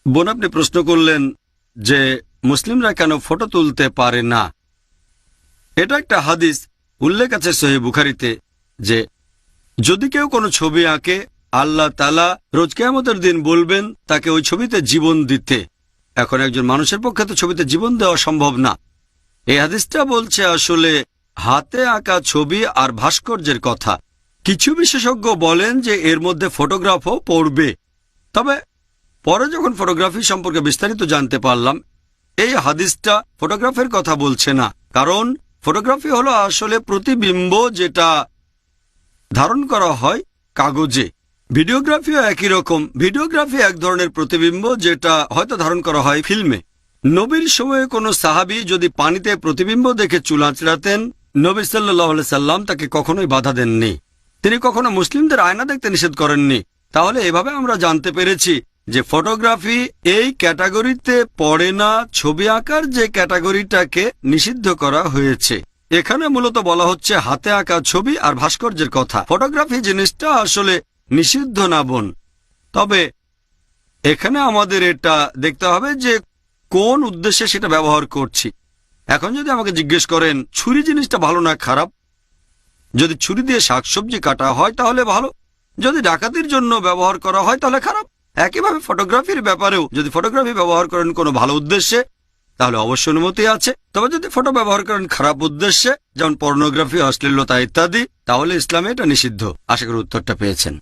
বোন, আপনি প্রশ্ন করলেন যে মুসলিমরা কেন ফটো তুলতে পারে না। এটা একটা হাদিস উল্লেখ আছে সহিহ বুখারীতে যে যদি কেউ কোনো ছবি আঁকে, আল্লাহ তাআলা রোজ কিয়ামতের দিন বলবেন তাকে ওই ছবিতে জীবন দিতে। এখন একজন মানুষের পক্ষে তো ছবিতে জীবন দেওয়া সম্ভব না। এই হাদিসটা বলছে আসলে হাতে আঁকা ছবি আর ভাস্কর্যের কথা। কিছু বিশেষজ্ঞ বলেন যে এর মধ্যে ফটোগ্রাফও পড়বে। তবে পরে যখন ফটোগ্রাফি সম্পর্কে বিস্তারিত জানতে পারলাম, এই হাদিসটা ফটোগ্রাফের কথা বলছে না। কারণ ফটোগ্রাফি হলো আসলে প্রতিবিম্ব যেটা ধারণ করা হয় কাগজে। ভিডিওগ্রাফিও একই রকম। ভিডিওগ্রাফি এক ধরনের প্রতিবিম্ব যেটা হয়তো ধারণ করা হয় ফিল্মে। নবীর সময়ে কোনো সাহাবী যদি পানিতে প্রতিবিম্ব দেখে চুল আঁচড়াতেন, নবী সাল্লাল্লাহু আলাইহি সাল্লাম তাকে কখনোই বাধা দেননি। তিনি কখনো মুসলিমদের আয়না দেখতে নিষেধ করেননি। তাহলে এভাবে আমরা জানতে পেরেছি যে ফটোগ্রাফি এই ক্যাটাগরিতে পড়ে না, ছবি আঁকার যে ক্যাটাগরিটাকে নিষিদ্ধ করা হয়েছে। এখানে মূলত বলা হচ্ছে হাতে আঁকা ছবি আর ভাস্কর্যের কথা। ফটোগ্রাফি জিনিসটা আসলে নিষিদ্ধ না বোন। তবে এখানে আমাদের এটা দেখতে হবে যে কোন উদ্দেশ্যে সেটা ব্যবহার করছি। এখন যদি আমাকে জিজ্ঞেস করেন ছুরি জিনিসটা ভালো না খারাপ, যদি ছুরি দিয়ে শাকসবজি কাটা হয় তাহলে ভালো, যদি ডাকাতির জন্য ব্যবহার করা হয় তাহলে খারাপ। একইভাবে ফটোগ্রাফির ব্যাপারেও যদি ফটোগ্রাফি ব্যবহার করেন কোনো ভালো উদ্দেশ্যে তাহলে অবশ্য অনুমতি আছে। তবে যদি ফটো ব্যবহার করেন খারাপ উদ্দেশ্যে, যেমন পর্নোগ্রাফি, অশ্লীলতা ইত্যাদি, তাহলে ইসলামে এটা নিষিদ্ধ। আশা করি উত্তরটা পেয়েছেন।